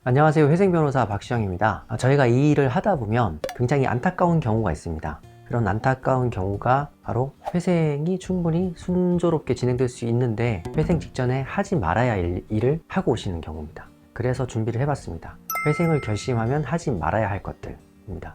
안녕하세요. 회생변호사 박시영입니다. 저희가 이 일을 하다 보면 굉장히 안타까운 경우가 있습니다. 그런 안타까운 경우가 바로 회생이 충분히 순조롭게 진행될 수 있는데 회생 직전에 하지 말아야 할 일을 하고 오시는 경우입니다. 그래서 준비를 해봤습니다. 회생을 결심하면 하지 말아야 할 것들입니다.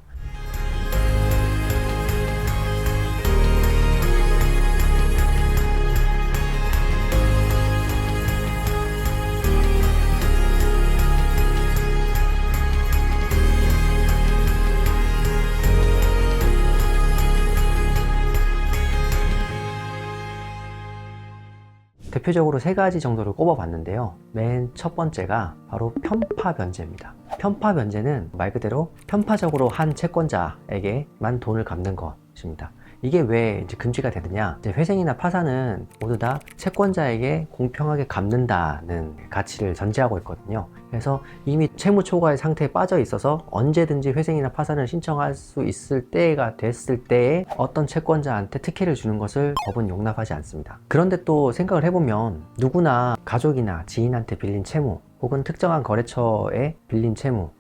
대표적으로 세 가지 정도를 꼽아봤는데요. 맨 첫 번째가 바로 편파 변제입니다. 편파 변제는 말 그대로 편파적으로 한 채권자에게만 돈을 갚는 것입니다. 이게 왜 이제 금지가 되느냐? 이제 회생이나 파산은 모두 다 채권자에게 공평하게 갚는다는 가치를 전제하고 있거든요. 그래서 이미 채무 초과의 상태에 빠져 있어서 언제든지 회생이나 파산을 신청할 수 있을 때가 됐을 때에 어떤 채권자한테 특혜를 주는 것을 법은 용납하지 않습니다. 그런데 또 생각을 해보면 누구나 가족이나 지인한테 빌린 채무 혹은 특정한 거래처에 빌린 채무는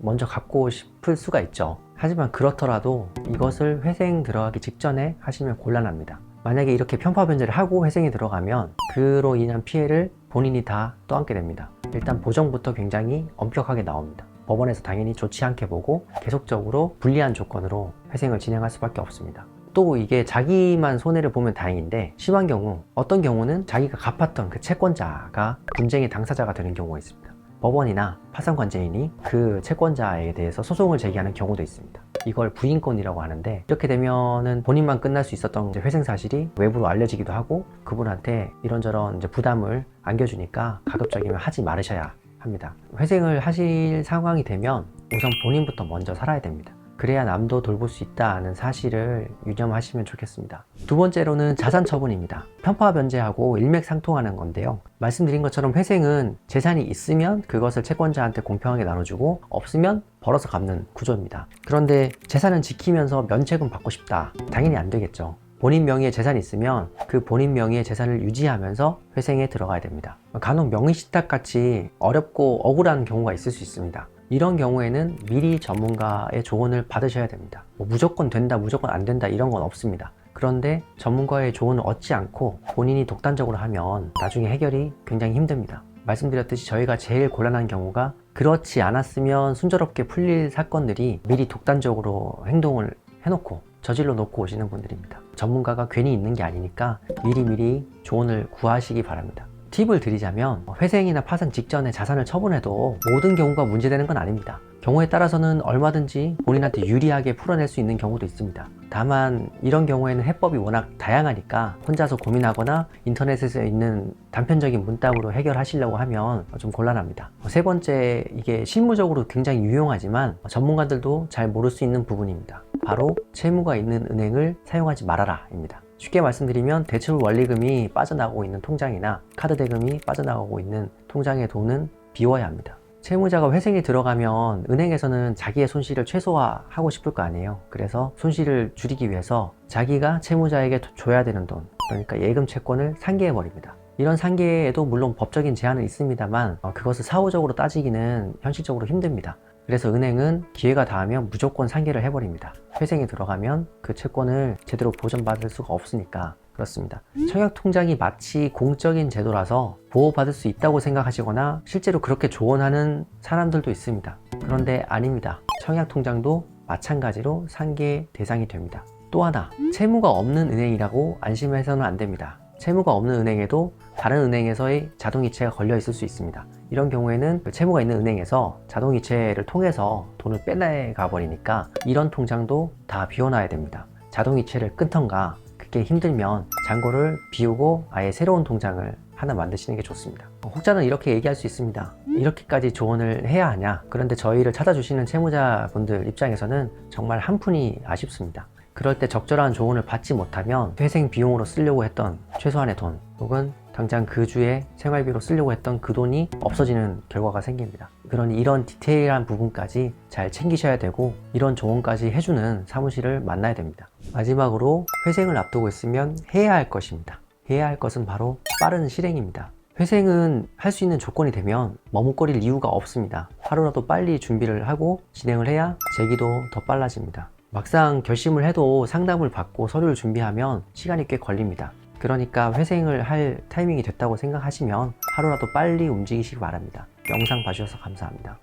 먼저 갚고 싶을 수가 있죠. 하지만 그렇더라도 이것을 회생 들어가기 직전에 하시면 곤란합니다. 만약에 이렇게 편파 변제를 하고 회생에 들어가면 그로 인한 피해를 본인이 다 떠안게 됩니다. 일단 보정부터 굉장히 엄격하게 나옵니다. 법원에서 당연히 좋지 않게 보고 계속적으로 불리한 조건으로 회생을 진행할 수밖에 없습니다. 또 이게 자기만 손해를 보면 다행인데 심한 경우, 어떤 경우는 자기가 갚았던 그 채권자가 분쟁의 당사자가 되는 경우가 있습니다. 법원이나 파산관제인이 그 채권자에 대해서 소송을 제기하는 경우도 있습니다. 이걸 부인권이라고 하는데, 이렇게 되면은 본인만 끝날 수 있었던 회생 사실이 외부로 알려지기도 하고 그분한테 이런저런 부담을 안겨주니까 가급적이면 하지 말으셔야 합니다. 회생을 하실 상황이 되면 우선 본인부터 먼저 살아야 됩니다. 그래야 남도 돌볼 수 있다는 사실을 유념하시면 좋겠습니다. 두 번째로는 자산 처분입니다. 편파 변제하고 일맥상통하는 건데요. 말씀드린 것처럼 회생은 재산이 있으면 그것을 채권자한테 공평하게 나눠주고 없으면 벌어서 갚는 구조입니다. 그런데 재산은 지키면서 면책은 받고 싶다. 당연히 안 되겠죠. 본인 명의의 재산이 있으면 그 본인 명의의 재산을 유지하면서 회생에 들어가야 됩니다. 간혹 명의신탁같이 어렵고 억울한 경우가 있을 수 있습니다. 이런 경우에는 미리 전문가의 조언을 받으셔야 됩니다. 무조건 된다, 무조건 안 된다 이런 건 없습니다. 그런데 전문가의 조언을 얻지 않고 본인이 독단적으로 하면 나중에 해결이 굉장히 힘듭니다. 말씀드렸듯이 저희가 제일 곤란한 경우가 그렇지 않았으면 순조롭게 풀릴 사건들이 미리 독단적으로 행동을 해놓고 저질러 놓고 오시는 분들입니다. 전문가가 괜히 있는 게 아니니까 미리미리 조언을 구하시기 바랍니다. 팁을 드리자면 회생이나 파산 직전에 자산을 처분해도 모든 경우가 문제되는 건 아닙니다. 경우에 따라서는 얼마든지 본인한테 유리하게 풀어낼 수 있는 경우도 있습니다. 다만 이런 경우에는 해법이 워낙 다양하니까 혼자서 고민하거나 인터넷에서 있는 단편적인 문답으로 해결하시려고 하면 좀 곤란합니다. 세 번째, 이게 실무적으로 굉장히 유용하지만 전문가들도 잘 모를 수 있는 부분입니다. 바로 채무가 있는 은행을 사용하지 말아라 입니다. 쉽게 말씀드리면 대출 원리금이 빠져나가고 있는 통장이나 카드 대금이 빠져나가고 있는 통장의 돈은 비워야 합니다. 채무자가 회생에 들어가면 은행에서는 자기의 손실을 최소화하고 싶을 거 아니에요. 그래서 손실을 줄이기 위해서 자기가 채무자에게 줘야 되는 돈, 그러니까 예금 채권을 상계해 버립니다. 이런 상계에도 물론 법적인 제한은 있습니다만 그것을 사후적으로 따지기는 현실적으로 힘듭니다. 그래서 은행은 기회가 닿으면 무조건 상계를 해버립니다. 회생에 들어가면 그 채권을 제대로 보전받을 수가 없으니까 그렇습니다. 청약통장이 마치 공적인 제도라서 보호받을 수 있다고 생각하시거나 실제로 그렇게 조언하는 사람들도 있습니다. 그런데 아닙니다. 청약통장도 마찬가지로 상계 대상이 됩니다. 또 하나, 채무가 없는 은행이라고 안심해서는 안 됩니다. 채무가 없는 은행에도 다른 은행에서의 자동이체가 걸려 있을 수 있습니다. 이런 경우에는 채무가 있는 은행에서 자동이체를 통해서 돈을 빼내가 버리니까 이런 통장도 다 비워놔야 됩니다. 자동이체를 끊던가 그게 힘들면 잔고를 비우고 아예 새로운 통장을 하나 만드시는 게 좋습니다. 혹자는 이렇게 얘기할 수 있습니다. 이렇게까지 조언을 해야 하냐? 그런데 저희를 찾아주시는 채무자분들 입장에서는 정말 한푼이 아쉽습니다. 그럴 때 적절한 조언을 받지 못하면 회생 비용으로 쓰려고 했던 최소한의 돈 혹은 당장 그 주에 생활비로 쓰려고 했던 그 돈이 없어지는 결과가 생깁니다. 그러니 이런 디테일한 부분까지 잘 챙기셔야 되고 이런 조언까지 해주는 사무실을 만나야 됩니다. 마지막으로 회생을 앞두고 있으면 해야 할 것입니다. 해야 할 것은 바로 빠른 실행입니다. 회생은 할 수 있는 조건이 되면 머뭇거릴 이유가 없습니다. 하루라도 빨리 준비를 하고 진행을 해야 재기도 더 빨라집니다. 막상 결심을 해도 상담을 받고 서류를 준비하면 시간이 꽤 걸립니다. 그러니까 회생을 할 타이밍이 됐다고 생각하시면 하루라도 빨리 움직이시기 바랍니다. 영상 봐주셔서 감사합니다.